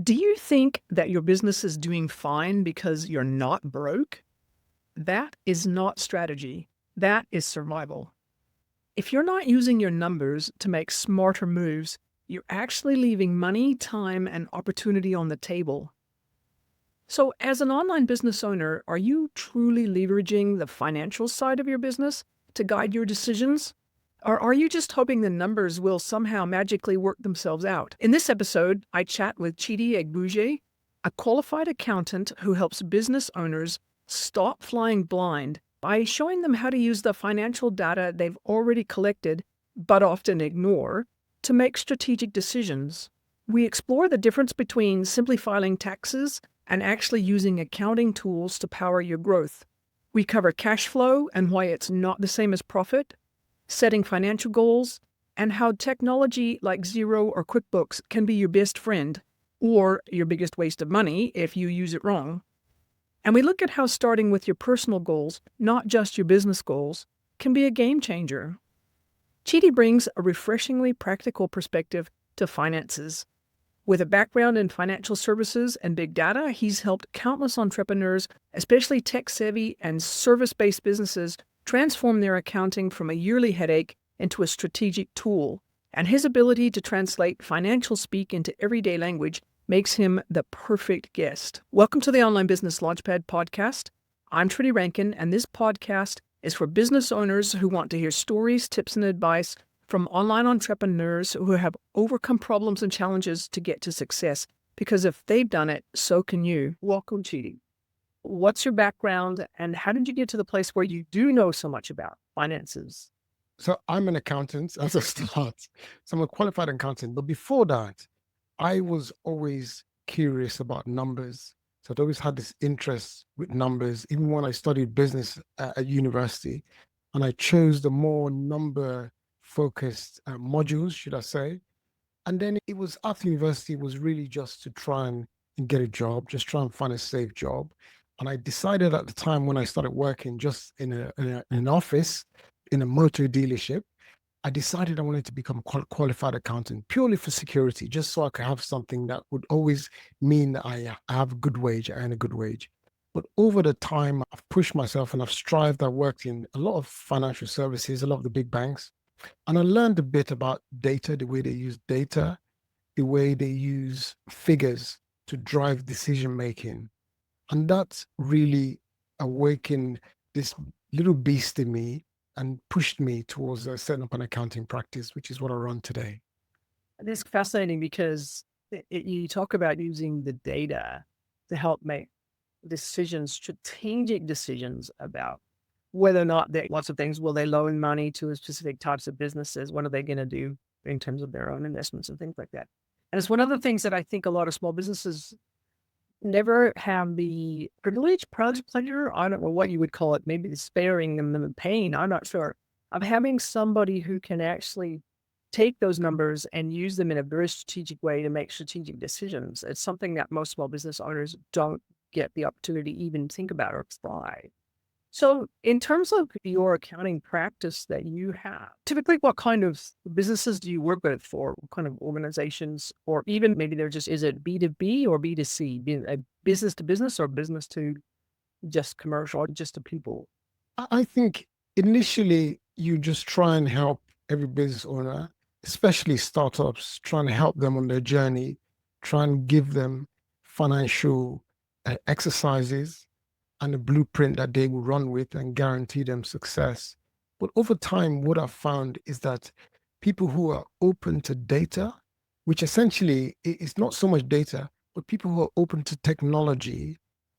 Do you think that your business is doing fine because you're not broke? That is not strategy. That is survival. If you're not using your numbers to make smarter moves, you're actually leaving money, time, and opportunity on the table. So, as an online business owner, are you truly leveraging the financial side of your business to guide your decisions? Or are you just hoping the numbers will somehow magically work themselves out? In this episode, I chat with Chidi Egbujie, a qualified accountant who helps business owners stop flying blind by showing them how to use the financial data they've already collected, but often ignore, to make strategic decisions. We explore the difference between simply filing taxes and actually using accounting tools to power your growth. We cover cash flow and why it's not the same as profit, setting financial goals, and how technology like Xero or QuickBooks can be your best friend or your biggest waste of money if you use it wrong. And we look at how starting with your personal goals, not just your business goals, can be a game changer. Chidi brings a refreshingly practical perspective to finances. With a background in financial services and big data, he's helped countless entrepreneurs, especially tech-savvy and service-based businesses, transform their accounting from a yearly headache into a strategic tool. And his ability to translate financial speak into everyday language makes him the perfect guest. Welcome to the Online Business Launchpad podcast. I'm Trudy Rankin, and this podcast is for business owners who want to hear stories, tips, and advice from online entrepreneurs who have overcome problems and challenges to get to success. Because if they've done it, so can you. Welcome, Chidi. What's your background and how did you get to the place where you do know so much about finances? So I'm an accountant as a start. So I'm a qualified accountant. But before that, I was always curious about numbers. So I'd always had this interest with numbers, even when I studied business at university. And I chose the more number focused modules, should I say. And then it was after university, it was really just to try and get a job, just try and find a safe job. And I decided at the time when I started working just in an office, in a motor dealership, I decided I wanted to become a qualified accountant purely for security, just so I could have something that would always mean that I have a good wage, I earn a good wage. But over the time, I've pushed myself and I've strived. I worked in a lot of financial services, a lot of the big banks, and I learned a bit about data, the way they use data, the way they use figures to drive decision making. And that really awakened this little beast in me and pushed me towards setting up an accounting practice, which is what I run today. This is fascinating because you talk about using the data to help make decisions, strategic decisions about whether or not they, lots of things, will they loan money to a specific types of businesses? What are they going to do in terms of their own investments and things like that? And it's one of the things that I think a lot of small businesses never have the privilege, pleasure, I don't know what you would call it, maybe sparing them the pain, I'm not sure, of having somebody who can actually take those numbers and use them in a very strategic way to make strategic decisions. It's something that most small business owners don't get the opportunity to even think about or try. So in terms of your accounting practice that you have, typically what kind of businesses do you work with for? What kind of organizations, or even maybe they're just, is it B2B or B2C, a business to business or business to just commercial or just to people? I think initially you just try and help every business owner, especially startups, trying to help them on their journey, try and give them financial exercises and a blueprint that they will run with and guarantee them success. But over time, what I've found is that people who are open to data, which essentially is not so much data, but people who are open to technology,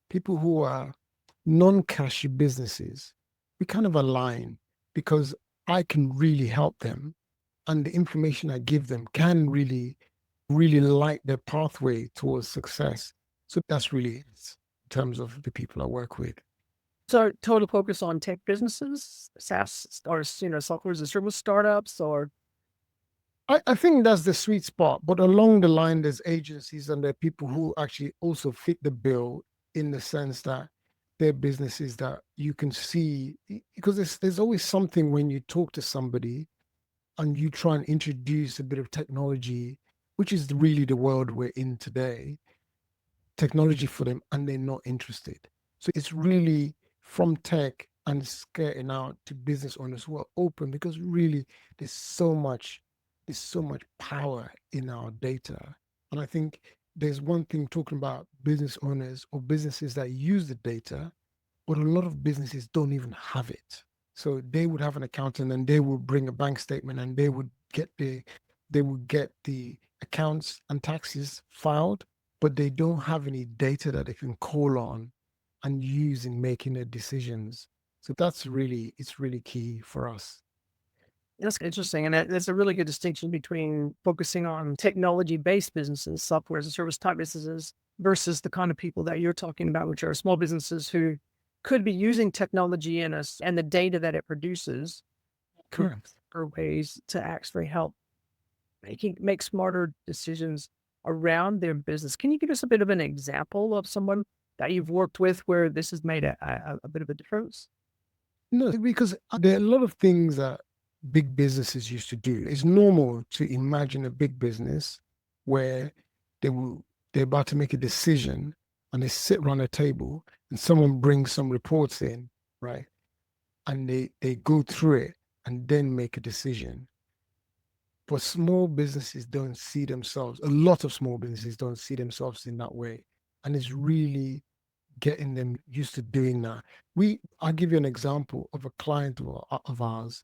people who are non-cash businesses, we kind of align because I can really help them and the information I give them can really light their pathway towards success. So that's really it in terms of the people I work with. So total focus on tech businesses, SaaS or software as a service startups, or I think that's the sweet spot, but along the line, there's agencies and there are people who actually also fit the bill in the sense that they're businesses that you can see because there's always something when you talk to somebody and you try and introduce a bit of technology, which is really the world we're in today. technology for them and they're not interested. So it's really from tech and skirting out to business owners who are open, because really there's so much power in our data. And I think there's one thing talking about business owners or businesses that use the data, but a lot of businesses don't even have it. So they would have an accountant and they would bring a bank statement and they would get the accounts and taxes filed, but they don't have any data that they can call on and use in making their decisions. So it's really key for us. That's interesting. And that's a really good distinction between focusing on technology-based businesses, software as a service type businesses, versus the kind of people that you're talking about, which are small businesses who could be using technology and the data that it produces Correct. for ways to actually help make smarter decisions around their business. Can you give us a bit of an example of someone that you've worked with where this has made a bit of a difference? No, because there are a lot of things that big businesses used to do. It's normal to imagine a big business where they will they're about to make a decision and they sit around a table and someone brings some reports in, right? And they go through it and then make a decision. But small businesses don't see themselves, a lot of small businesses don't see themselves in that way. And it's really getting them used to doing that. I'll give you an example of a client of ours,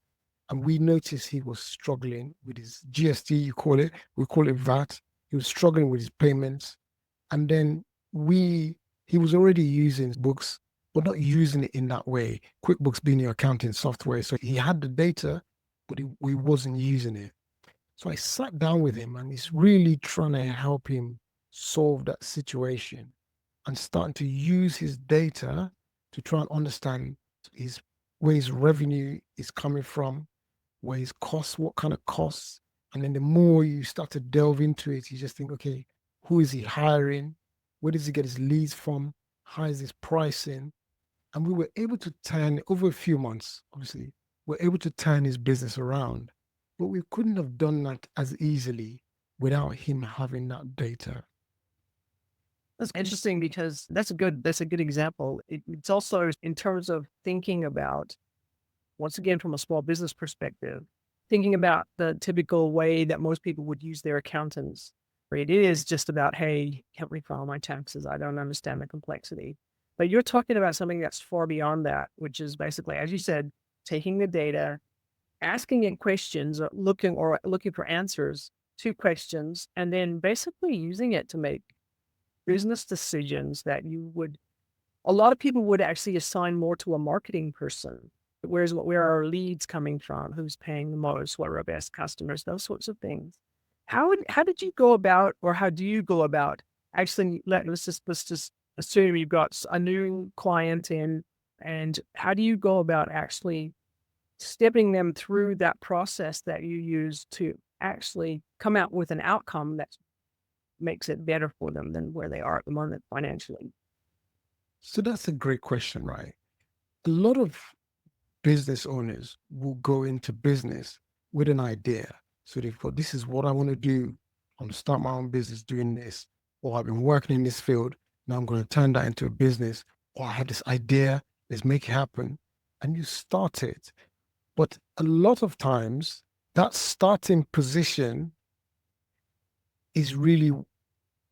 and we noticed he was struggling with his GST, we call it VAT. He was struggling with his payments. And then he was already using books, but not using it in that way. QuickBooks being your accounting software. So he had the data, but he wasn't using it. So I sat down with him and he's really trying to help him solve that situation and starting to use his data to try and understand his where his revenue is coming from, where his costs, what kind of costs. And then the more you start to delve into it, you just think, okay, who is he hiring? Where does he get his leads from? How is his pricing? And we were able to turn over a few months, obviously, we're able to turn his business around. But we couldn't have done that as easily without him having that data. That's interesting because that's a good example. It's also in terms of thinking about, once again, from a small business perspective, thinking about the typical way that most people would use their accountants. Right? It is just about, hey, help me file my taxes. I don't understand the complexity. But you're talking about something that's far beyond that, which is basically, as you said, taking the data, asking it questions, or looking for answers to questions, and then basically using it to make business decisions that a lot of people would actually assign more to a marketing person. Where are our leads coming from? Who's paying the most? What are our best customers? Those sorts of things. How did you go about, or how do you go about actually, let's just assume you've got a new client in, and how do you go about actually stepping them through that process that you use to actually come out with an outcome that makes it better for them than where they are at the moment financially? So that's a great question, right? A lot of business owners will go into business with an idea. So they've got, this is what I want to do. I'm going to start my own business doing this. Or I've been working in this field. Now I'm going to turn that into a business. Or I have this idea. Let's make it happen. And you start it. But a lot of times, that starting position is really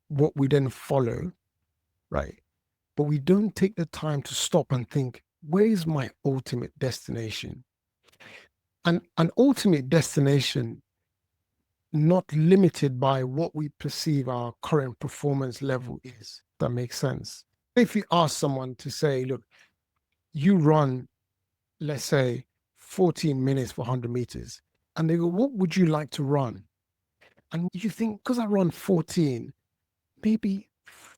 what we then follow, right? But we don't take the time to stop and think, where is my ultimate destination? And an ultimate destination not limited by what we perceive our current performance level is. That makes sense. If you ask someone to say, look, you run, let's say, 14 minutes for 100 meters, and they go, what would you like to run? And you think, because I run 14, maybe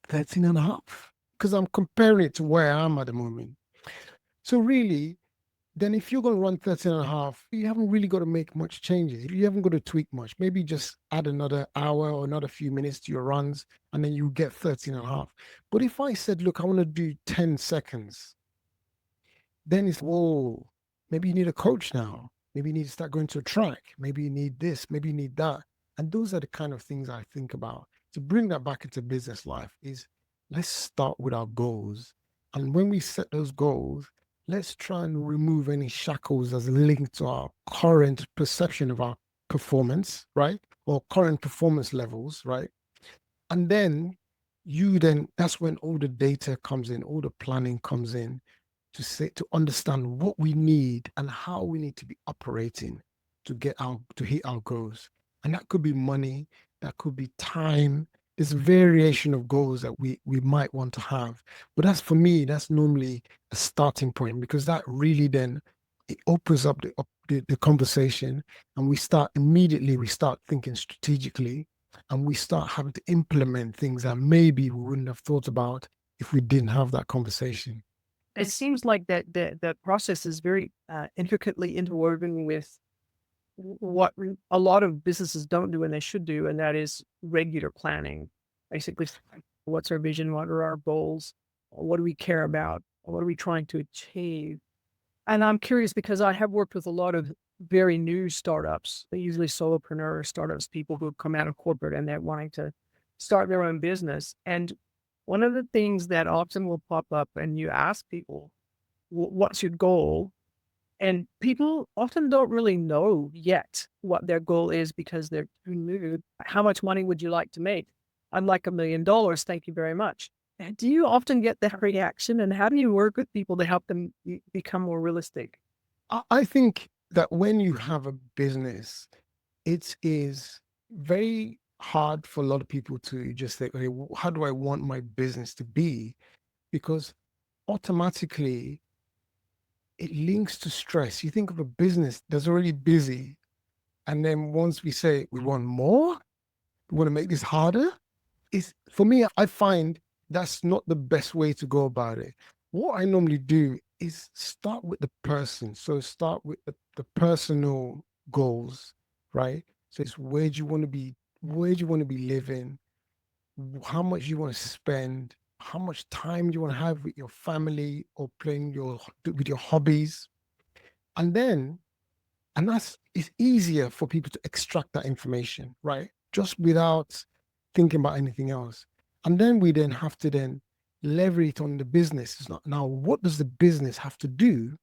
13 and a half, because I'm comparing it to where I am at the moment. So really, then if you're going to run 13 and a half, you haven't really got to make much changes. You haven't got to tweak much. Maybe just add another hour or another few minutes to your runs, and then you get 13 and a half. But if I said, look, I want to do 10 seconds, then it's, whoa, maybe you need a coach now. Maybe you need to start going to a track. Maybe you need this, maybe you need that. And those are the kind of things I think about. To bring that back into business life is let's start with our goals. And when we set those goals, let's try and remove any shackles as linked to our current perception of our performance, right? Or current performance levels, right? And then that's when all the data comes in, all the planning comes in to understand what we need and how we need to be operating to hit our goals. And that could be money, that could be time. There's a variation of goals that we might want to have. But that's for me, that's normally a starting point, because that really then it opens up the conversation, and we start thinking strategically, and we start having to implement things that maybe we wouldn't have thought about if we didn't have that conversation. It seems like that process is very intricately interwoven with what a lot of businesses don't do and they should do, and that is regular planning. Basically, what's our vision? What are our goals? What do we care about? What are we trying to achieve? And I'm curious because I have worked with a lot of very new startups, usually solopreneur startups, people who have come out of corporate and they're wanting to start their own business. And one of the things that often will pop up, and you ask people, What's your goal?" And people often don't really know yet what their goal is because they're too new. How much money would you like to make? I'd like $1 million. Thank you very much. And do you often get that reaction? And how do you work with people to help them become more realistic? I think that when you have a business, it is very hard for a lot of people to just say, okay, how do I want my business to be? Because automatically it links to stress. You think of a business that's already busy, and then once we say we want more, we want to make this harder, is for me, I find that's not the best way to go about it. What I normally do is start with the person. So start with the personal goals, right? So it's where do you want to be? Where do you want to be living? How much you want to spend? How much time do you want to have with your family or playing with your hobbies? And then, and that's it's easier for people to extract that information, right? Just without thinking about anything else. And then we then have to then leverage it on the business. It's not, now, what does the business have to do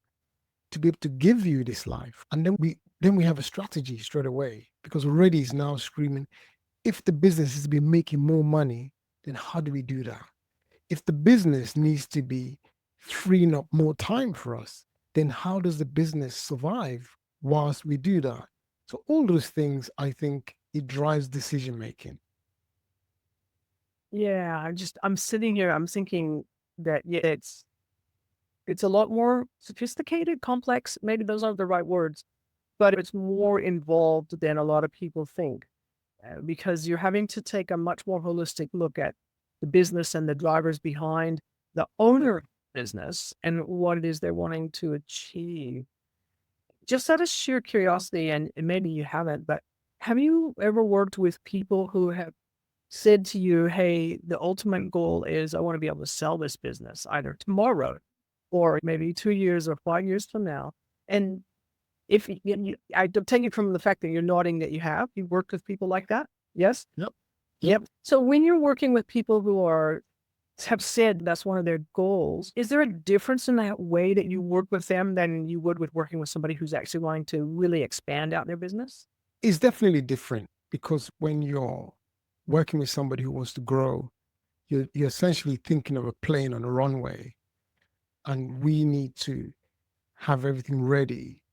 to be able to give you this life? And then we have a strategy straight away, because already it's now screaming, if the business is to be making more money, then how do we do that? If the business needs to be freeing up more time for us, then how does the business survive whilst we do that? So all those things, I think it drives decision making. Yeah, I'm sitting here, I'm thinking that yeah, it's a lot more sophisticated, complex. Maybe those aren't the right words, but it's more involved than a lot of people think. Because you're having to take a much more holistic look at the business and the drivers behind the owner of the business and what it is they're wanting to achieve. Just out of sheer curiosity, and maybe you haven't, but have you ever worked with people who have said to you, "Hey, the ultimate goal is I want to be able to sell this business either tomorrow or maybe 2 years or 5 years from now." And if I take it from the fact that you're nodding that you have, you've worked with people like that. Yes. Yep. Yep. Yep. So when you're working with people who have said that's one of their goals, is there a difference in that way that you work with them than you would with working with somebody who's actually wanting to really expand out their business? It's definitely different, because when you're working with somebody who wants to grow, you're essentially thinking of a plane on a runway, and we need to have everything ready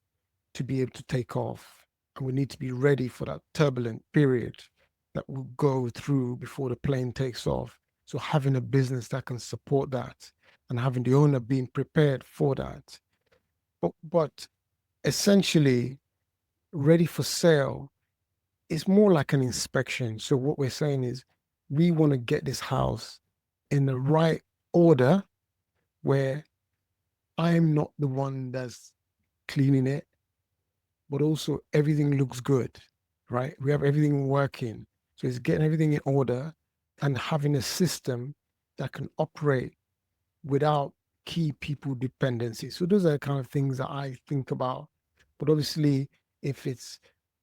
to be able to take off. And we need to be ready for that turbulent period that we'll go through before the plane takes off. So having a business that can support that, and having the owner being prepared for that. But essentially, ready for sale is more like an inspection. So what we're saying is we want to get this house in the right order, where I'm not the one that's cleaning it, but also everything looks good, right? We have everything working. So it's getting everything in order and having a system that can operate without key people dependency. So those are the kind of things that I think about. But obviously, if it's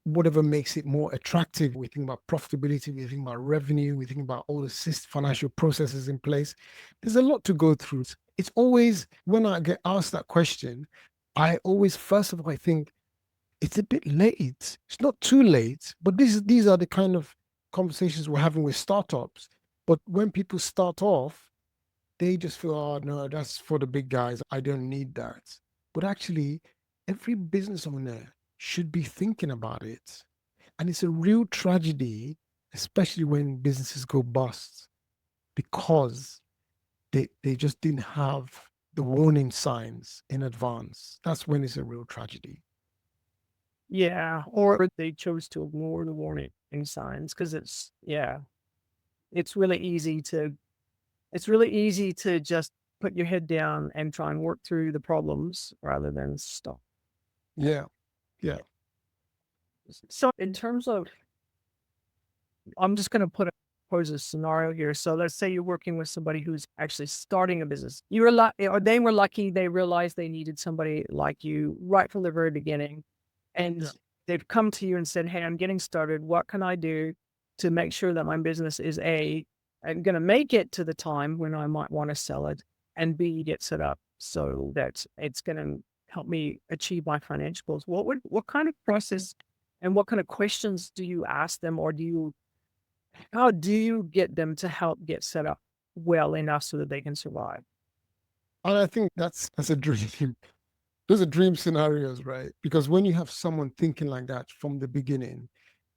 whatever makes it more attractive. We think about profitability, we think about revenue, we think about all the financial processes in place. There's a lot to go through. It's always, when I get asked that question, I always, first of all, I think it's a bit late. It's not too late, but these are the kind of conversations we're having with startups. But when people start off, they just feel, oh no, that's for the big guys. I don't need that. But actually, every business owner should be thinking about it. And it's a real tragedy, especially when businesses go bust, because they just didn't have the warning signs in advance. That's when it's a real tragedy. Yeah, or they chose to ignore the warning signs because it's really easy to just put your head down and try and work through the problems rather than stop. Yeah, yeah. So in terms of, I'm just going to pose a scenario here. So let's say you're working with somebody who's actually starting a business. You were or they were lucky. They realized they needed somebody like you right from the very beginning, and Yeah. they've come to you and said, "Hey, I'm getting started. What can I do to make sure that my business is I'm going to make it to the time when I might want to sell it, and B, get set up so that it's going to help me achieve my financial goals." What kind of process and what kind of questions do you ask them, or how do you get them to help get set up well enough so that they can survive? And I think that's a dream. Those are dream scenarios, right? Because when you have someone thinking like that from the beginning,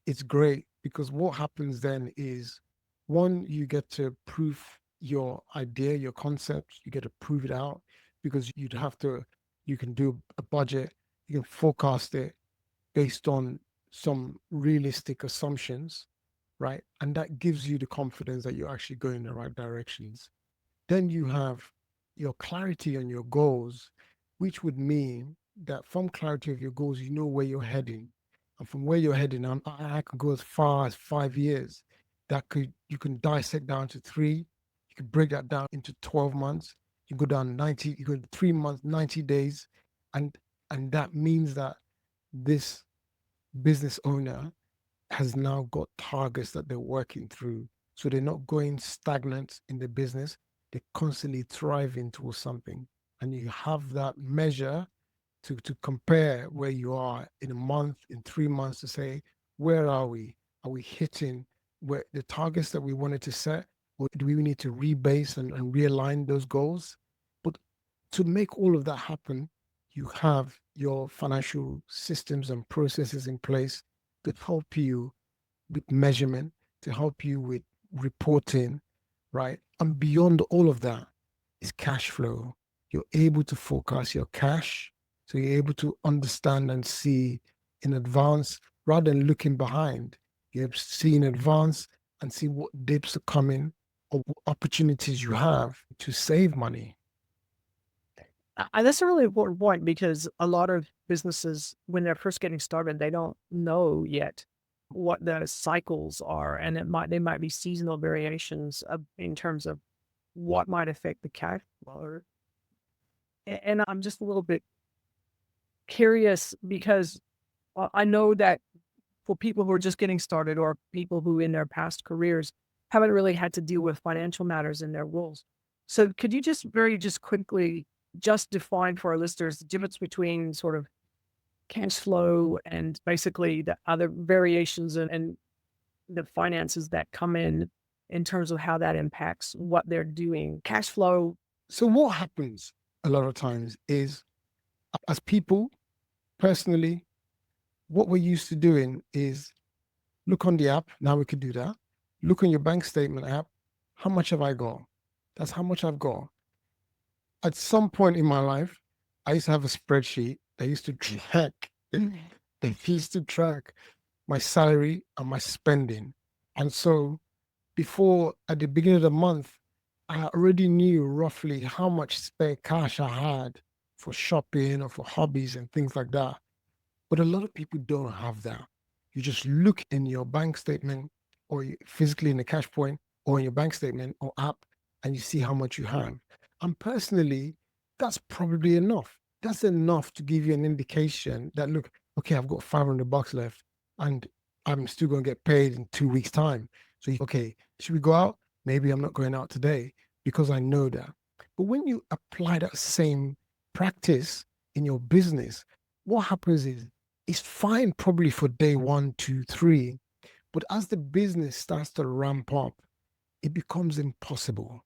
it's great, because what happens then is, one, you get to prove your idea, your concept, you get to prove it out, because you can do a budget, you can forecast it based on some realistic assumptions, right? And that gives you the confidence that you're actually going in the right directions. Then you have your clarity on your goals, which would mean that from clarity of your goals, you know where you're heading. And from where you're heading, I could go as far as 5 years. You can dissect down to three. You can break that down into 12 months. You go down 90, you go 3 months, 90 days. And that means that this business owner has now got targets that they're working through. So they're not going stagnant in the business. They're constantly thriving towards something. And you have that measure to compare where you are in a month, in 3 months, to say, where are we? Are we hitting where the targets that we wanted to set? Or do we need to rebase and realign those goals? But to make all of that happen, you have your financial systems and processes in place to help you with measurement, to help you with reporting, right? And beyond all of that is cash flow. You're able to forecast your cash. So you're able to understand and see in advance rather than looking behind. You see in advance and see what dips are coming or what opportunities you have to save money. That's a really important point because a lot of businesses, when they're first getting started, they don't know yet what the cycles are, and they might be seasonal variations in terms of what might affect the cash flow. And I'm just a little bit curious because I know that for people who are just getting started or people who in their past careers haven't really had to deal with financial matters in their roles. So could you just quickly just define for our listeners the difference between sort of cash flow and basically the other variations and the finances that come in terms of how that impacts what they're doing? Cash flow. So what happens a lot of times is, as people, personally, what we're used to doing is look on the app. Now we could do that. Look on your bank statement app. How much have I got? That's how much I've got. At some point in my life, I used to have a spreadsheet that used to track, that used to track my salary and my spending. And so before, at the beginning of the month, I already knew roughly how much spare cash I had for shopping or for hobbies and things like that. But a lot of people don't have that. You just look in your bank statement, or physically in the cash point or in your bank statement or app, and you see how much you have. And personally, that's probably enough. That's enough to give you an indication that, look, okay, I've got $500 left. and I'm still going to get paid in 2 weeks' time. So, okay, should we go out? Maybe I'm not going out today because I know that. But when you apply that same practice in your business, what happens is it's fine probably for day 1, 2, 3, but as the business starts to ramp up, it becomes impossible,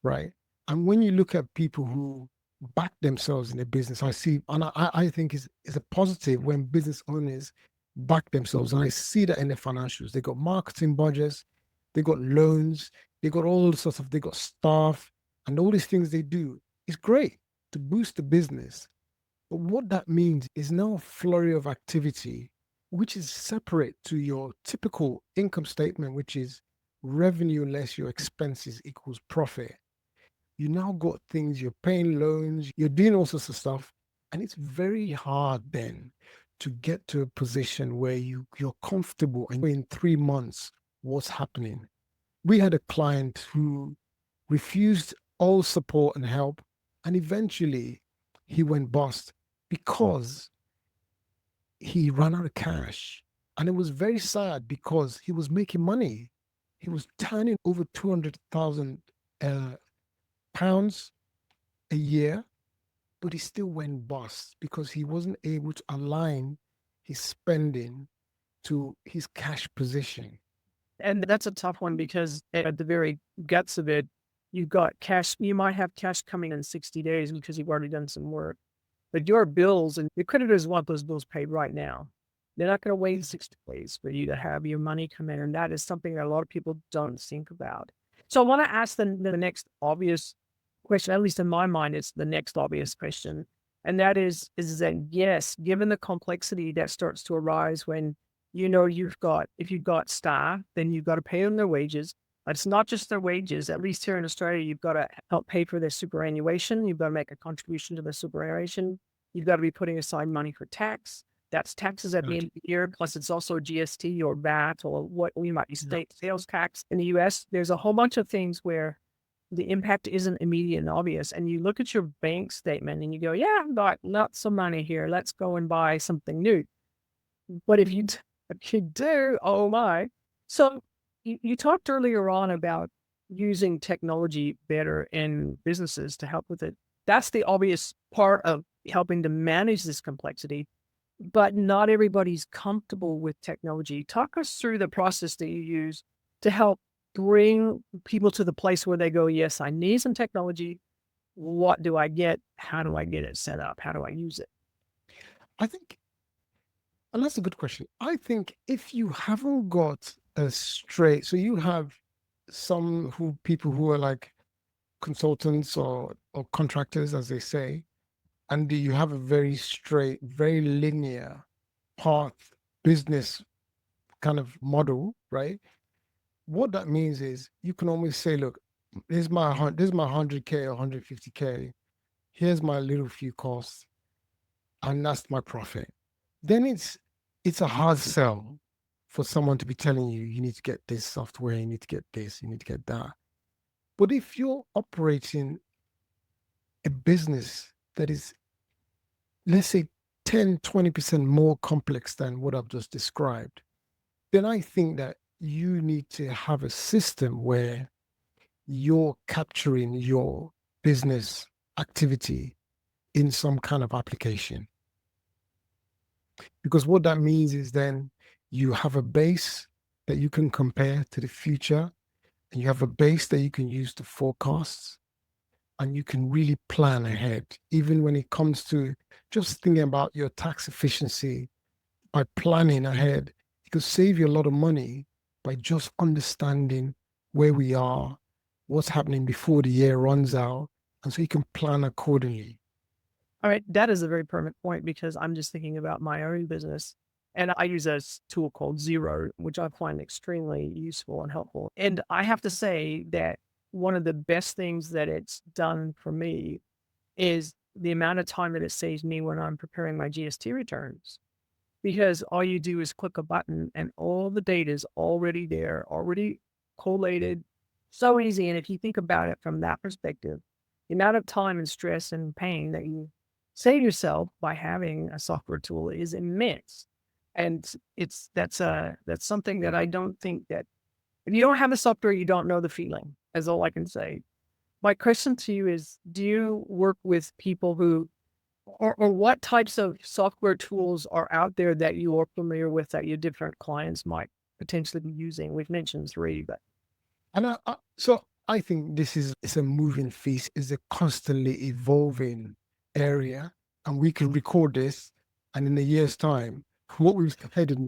right? And when you look at people who back themselves in a business, I see, and I think it's a positive when business owners back themselves. And I see that in their financials. They got marketing budgets, they got loans, they got all sorts of, they got staff, and all these things they do. It's great to boost the business. But what that means is now a flurry of activity, which is separate to your typical income statement, which is revenue less your expenses equals profit. You now got things, you're paying loans, you're doing all sorts of stuff. And it's very hard then to get to a position where you're comfortable and in 3 months, what's happening. We had a client who refused all support and help, and eventually he went bust because he ran out of cash. And it was very sad because he was making money. He was turning over 200,000 pounds a year, but he still went bust because he wasn't able to align his spending to his cash position. And that's a tough one because at the very guts of it, you've got cash. You might have cash coming in 60 days because you've already done some work. But your bills and your creditors want those bills paid right now. They're not going to wait 60 days for you to have your money come in. And that is something that a lot of people don't think about. So I want to ask the next obvious question, at least in my mind, it's the next obvious question. And that is that yes, given the complexity that starts to arise when if you've got staff, then you've got to pay them their wages. But it's not just their wages. At least here in Australia, you've got to help pay for their superannuation. You've got to make a contribution to the superannuation. You've got to be putting aside money for tax. That's taxes at the end of the year. Plus, it's also GST or VAT or what we might be state sales tax in the US. There's a whole bunch of things where the impact isn't immediate and obvious. And you look at your bank statement and you go, yeah, I've got lots of money here. Let's go and buy something new. But if you do, oh my. So you talked earlier on about using technology better in businesses to help with it. That's the obvious part of helping to manage this complexity, but not everybody's comfortable with technology. Talk us through the process that you use to help bring people to the place where they go, yes, I need some technology. What do I get? How do I get it set up? How do I use it? I think, and that's a good question. I think if you haven't got a straight, so you have some people who are like consultants or contractors, as they say, and you have a very straight, very linear path business kind of model, right? What that means is you can always say, look, this is my 100K or 150K. Here's my little few costs, and that's my profit. Then it's a hard sell for someone to be telling you you need to get this software, you need to get this, you need to get that. But if you're operating a business that is, let's say, 10, 20% more complex than what I've just described, then I think that you need to have a system where you're capturing your business activity in some kind of application. Because what that means is then you have a base that you can compare to the future, and you have a base that you can use to forecast, and you can really plan ahead, even when it comes to just thinking about your tax efficiency. By planning ahead, it could save you a lot of money by just understanding where we are, what's happening before the year runs out, and so you can plan accordingly. All right, that is a very pertinent point because I'm just thinking about my own business. And I use a tool called Zero, which I find extremely useful and helpful. And I have to say that one of the best things that it's done for me is the amount of time that it saves me when I'm preparing my GST returns. Because all you do is click a button and all the data is already there, already collated. So easy. And if you think about it from that perspective, the amount of time and stress and pain that you save yourself by having a software tool is immense. And that's something that I don't think that if you don't have the software, you don't know the feeling, is all I can say. My question to you is, do you work with people who, or what types of software tools are out there that you are familiar with that your different clients might potentially be using? We've mentioned three, but And so I think this is it's a moving feast, is a constantly evolving area, and we can record this, and in a year's time, what we've headed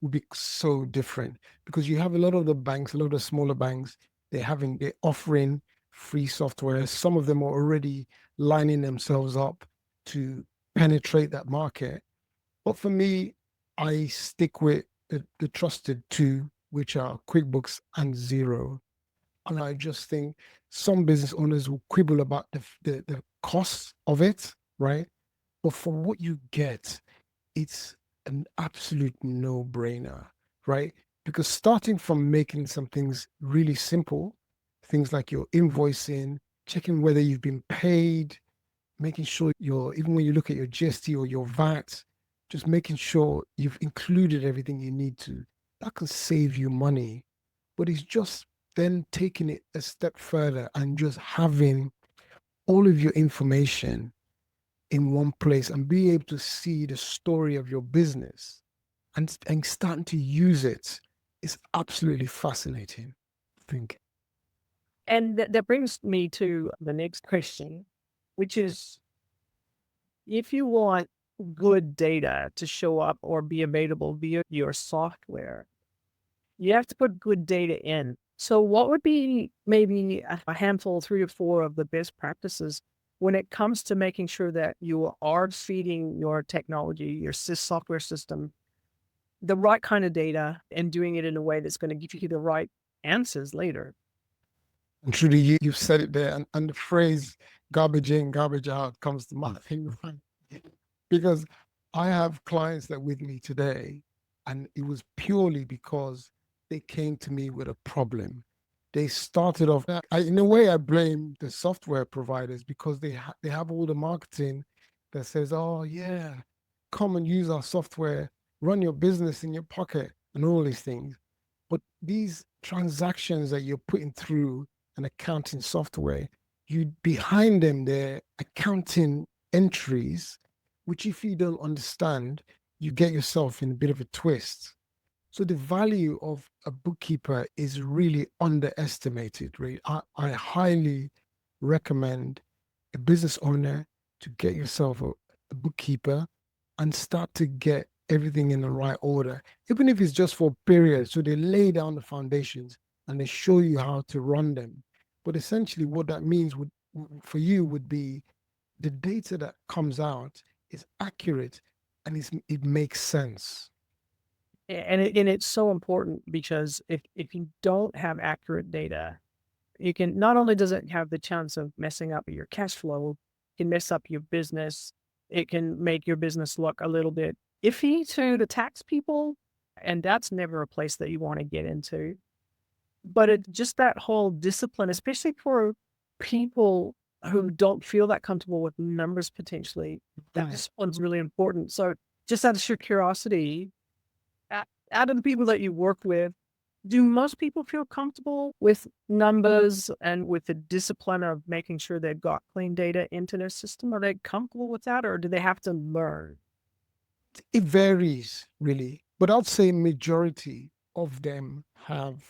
will be so different because you have a lot of the banks, a lot of the smaller banks, they're offering free software. Some of them are already lining themselves up to penetrate that market. But for me, I stick with the trusted two, which are QuickBooks and Zero. And I just think some business owners will quibble about the cost of it, right? But for what you get, it's an absolute no-brainer, right? Because starting from making some things really simple, things like your invoicing, checking whether you've been paid, making sure even when you look at your GST or your VAT, just making sure you've included everything you need to, that can save you money. But it's just then taking it a step further and just having all of your information in one place and be able to see the story of your business and starting to use it is absolutely fascinating, I think. and that brings me to the next question, which is if you want good data to show up or be available via your software, you have to put good data in. So, what would be maybe a handful, three or four of the best practices when it comes to making sure that you are feeding your technology, your software system, the right kind of data and doing it in a way that's going to give you the right answers later? And Trudy, you've said it there, and the phrase garbage in, garbage out comes to mind, right? Because I have clients that with me today, and it was purely because they came to me with a problem. They started off, in a way, I blame the software providers because they have all the marketing that says, oh, yeah, come and use our software, run your business in your pocket, and all these things. But these transactions that you're putting through an accounting software, you behind them, they're accounting entries which if you don't understand, you get yourself in a bit of a twist. So the value of a bookkeeper is really underestimated, right? I highly recommend a business owner to get yourself a bookkeeper and start to get everything in the right order, even if it's just for a period. So they lay down the foundations and they show you how to run them. But essentially, what that means for you would be the data that comes out is accurate and it makes sense. And it's so important because if you don't have accurate data, you can not only does it have the chance of messing up your cash flow, it can mess up your business. It can make your business look a little bit iffy to the tax people. And that's never a place that you want to get into. But it just that whole discipline, especially for people who don't feel that comfortable with numbers potentially, that discipline's really important. So just out of sheer curiosity, out of the people that you work with, do most people feel comfortable with numbers and with the discipline of making sure they've got clean data into their system? Are they comfortable with that or do they have to learn? It varies really, but I'd say majority of them have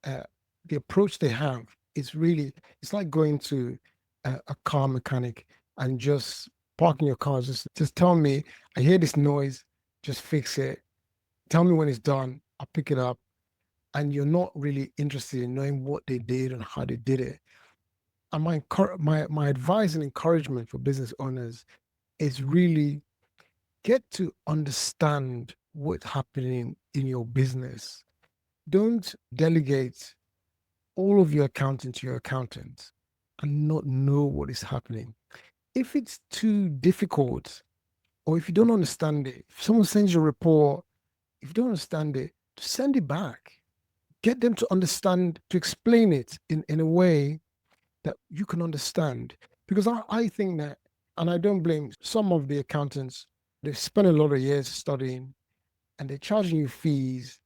uh, the approach they have is really it's like going to a car mechanic and just parking your car. Just tell me, I hear this noise, just fix it. Tell me when it's done, I'll pick it up. And you're not really interested in knowing what they did and how they did it. And my advice and encouragement for business owners is really get to understand what's happening in your business. Don't delegate all of your accounting to your accountant and not know what is happening. If it's too difficult or if you don't understand it, if someone sends you a report, if you don't understand it, just send it back. Get them to understand, to explain it in a way that you can understand. Because I think and I don't blame some of the accountants, they spend a lot of years studying, and they're charging you fees,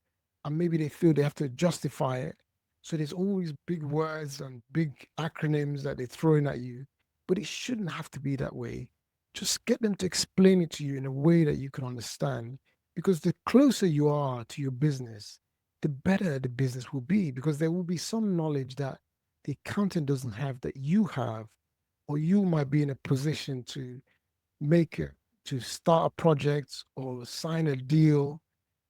and maybe they feel they have to justify it. So there's always big words and big acronyms that they're throwing at you, but it shouldn't have to be that way. Just get them to explain it to you in a way that you can understand, because the closer you are to your business, the better the business will be, because there will be some knowledge that the accountant doesn't have that you have, or you might be in a position to make it, to start a project or sign a deal,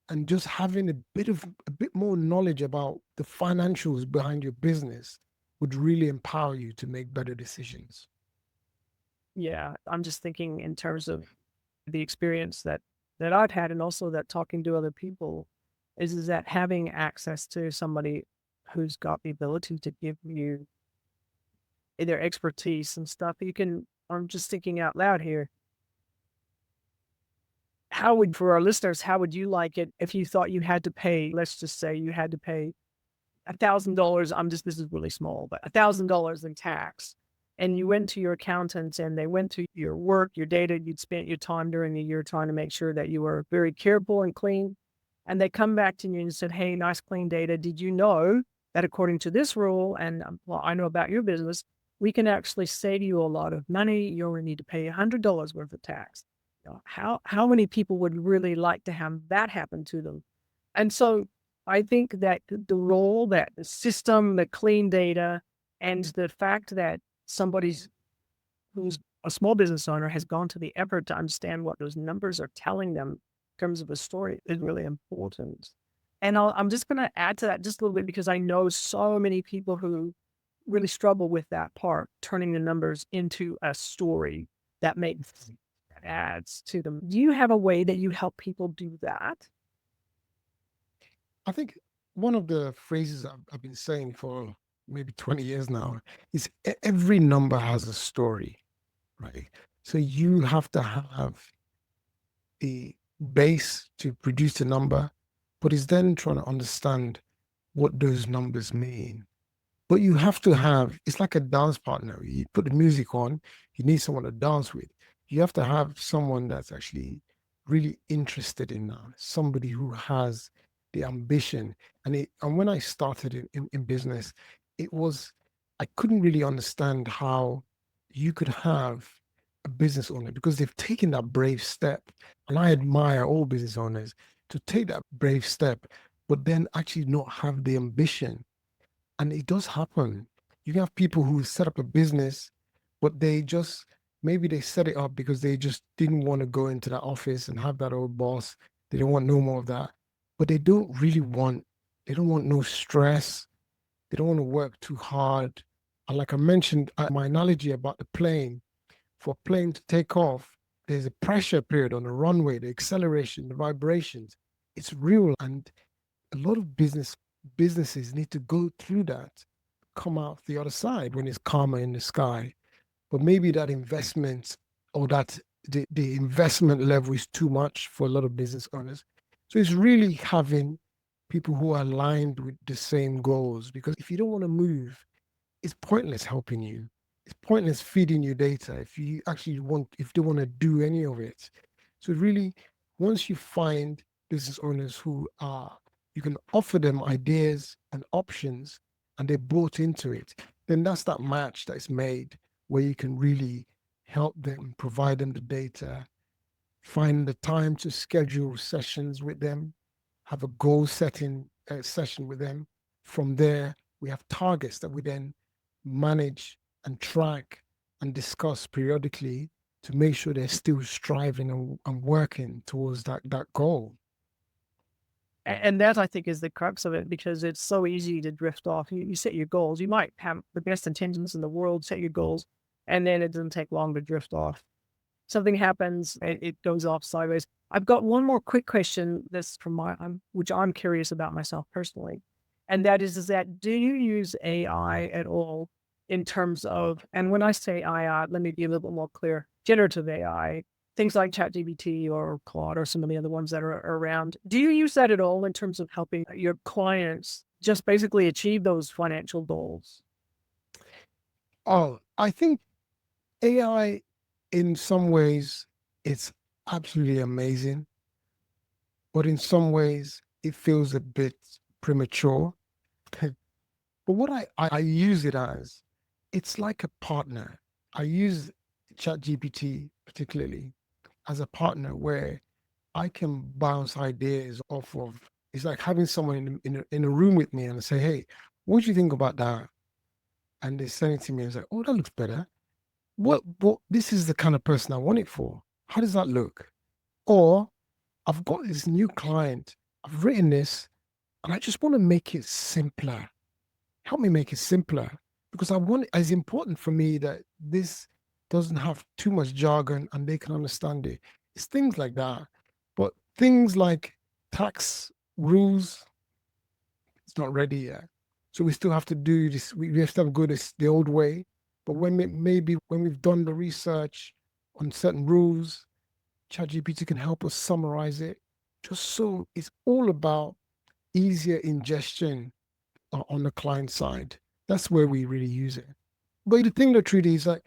and just having a bit more knowledge about the financials behind your business would really empower you to make better decisions. Yeah, I'm just thinking in terms of the experience that I've had, and also that talking to other people is that having access to somebody who's got the ability to give you their expertise and stuff. You can, I'm just thinking out loud here. How would, for our listeners, how would you like it if you thought you had to pay, let's just say you had to pay $1,000. This is really small, but $1,000 in tax. And you went to your accountant and they went to your work, your data, you'd spent your time during the year trying to make sure that you were very careful and clean. And they come back to you and said, hey, nice clean data. Did you know that according to this rule, and well, I know about your business, we can actually save you a lot of money. You only need to pay $100 worth of tax. How many people would really like to have that happen to them? And so I think that the role, that the system, the clean data, and the fact that somebody's who's a small business owner has gone to the effort to understand what those numbers are telling them in terms of a story is really important. And I'm just going to add to that just a little bit because I know so many people who really struggle with that part, turning the numbers into a story that makes that adds to them. Do you have a way that you help people do that? I think one of the phrases I've been saying for maybe 20 years now is every number has a story, right? So you have to have a base to produce a number, but it's then trying to understand what those numbers mean. But you have to have, it's like a dance partner. You put the music on, you need someone to dance with. You have to have someone that's actually really interested in that, somebody who has the ambition. And when I started in business, it was, I couldn't really understand how you could have a business owner because they've taken that brave step. And I admire all business owners to take that brave step, but then actually not have the ambition. And it does happen. You have people who set up a business, but they just, maybe they set it up because they just didn't want to go into that office and have that old boss. They don't want no more of that. But they don't want no stress. They don't want to work too hard. And like I mentioned, my analogy about the plane, for a plane to take off, there's a pressure period on the runway, the acceleration, the vibrations. It's real. And a lot of businesses need to go through that, come out the other side when it's calmer in the sky. But maybe that investment, or that the investment level is too much for a lot of business owners. So it's really having people who are aligned with the same goals, because if you don't want to move, it's pointless helping you. It's pointless feeding you data if you don't want to do any of it. So really, once you find business owners who are, you can offer them ideas and options and they're bought into it, then that's that match that is made where you can really help them, provide them the data, find the time to schedule sessions with them, have a goal setting session with them. From there, we have targets that we then manage and track and discuss periodically to make sure they're still striving and working towards that goal. And that I think is the crux of it because it's so easy to drift off. You set your goals. You might have the best intentions in the world, set your goals, and then it doesn't take long to drift off. Something happens, it goes off sideways. I've got one more quick question that's from which I'm curious about myself personally. And that is that do you use AI at all in terms of, and when I say AI, let me be a little bit more clear, generative AI, things like ChatGPT or Claude or some of the other ones that are around. Do you use that at all in terms of helping your clients just basically achieve those financial goals? Oh, I think AI, in some ways, it's absolutely amazing. but in some ways it feels a bit premature. But what I use it as, it's like a partner. I use ChatGPT particularly as a partner where I can bounce ideas off of. It's like having someone in a room with me and say, hey, what do you think about that? And they send it to me and say, oh, that looks better. What this is the kind of person I want it for. How does that look? Or I've got this new client, I've written this, and I just want to make it simpler. Help me make it simpler because I want it's important for me that this doesn't have too much jargon and they can understand it. It's things like that. But things like tax rules, it's not ready yet. So we still have to do this. We have to go this the old way. But maybe when we've done the research on certain rules, ChatGPT can help us summarize it. Just so it's all about easier ingestion on the client side. That's where we really use it. But the thing that Trudy is like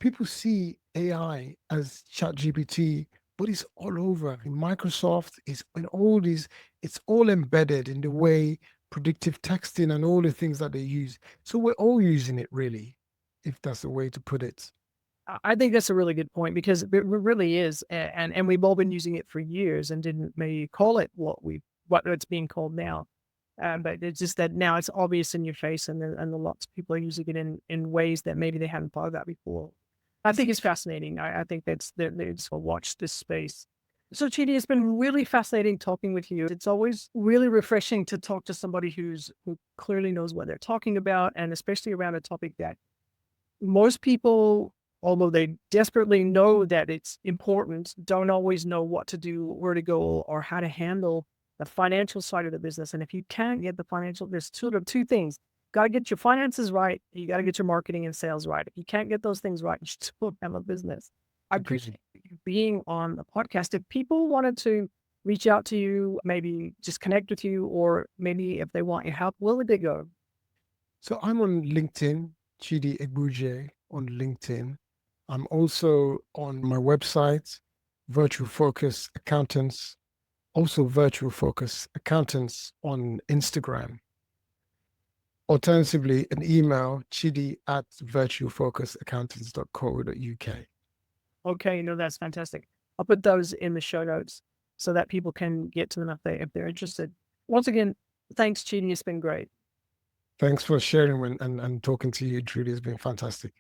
people see AI as ChatGPT, but it's all over. In Microsoft, it's in all these, it's all embedded in the way predictive texting and all the things that they use. So we're all using it really, if that's the way to put it. I think that's a really good point because it really is, and we've all been using it for years and didn't maybe call it what it's being called now. But it's just that now it's obvious in your face, and lots of people are using it in ways that maybe they hadn't thought about before. I think it's fascinating. I think that's it's watch this space. So Chidi, it's been really fascinating talking with you. It's always really refreshing to talk to somebody who clearly knows what they're talking about, and especially around a topic that most people, although they desperately know that it's important, don't always know what to do, where to go, or how to handle the financial side of the business. And if you can't get the financial, there's sort of two things. Got to get your finances right. You got to get your marketing and sales right. If you can't get those things right, you still have a business. I appreciate you being on the podcast. If people wanted to reach out to you, maybe just connect with you, or maybe if they want your help, where would they go? So I'm on LinkedIn, Chidi Egbujie on LinkedIn. I'm also on my website, Virtual Focus Accountants, also Virtual Focus Accountants on Instagram. Alternatively, an email, chidi@virtualfocusaccountants.co.uk. Okay, no, that's fantastic. I'll put those in the show notes so that people can get to them if they're interested. Once again, thanks, Chidi. It's been great. Thanks for sharing and talking to you, Trudy. It's been fantastic.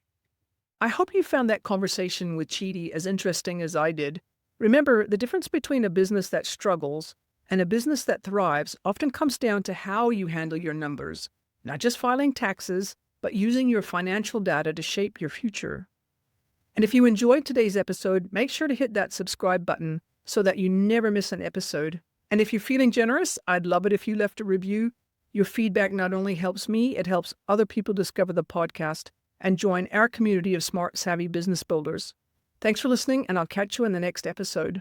I hope you found that conversation with Chidi as interesting as I did. Remember, the difference between a business that struggles and a business that thrives often comes down to how you handle your numbers, not just filing taxes, but using your financial data to shape your future. And if you enjoyed today's episode, make sure to hit that subscribe button so that you never miss an episode. And if you're feeling generous, I'd love it if you left a review. Your feedback not only helps me, it helps other people discover the podcast and join our community of smart, savvy business builders. Thanks for listening, and I'll catch you in the next episode.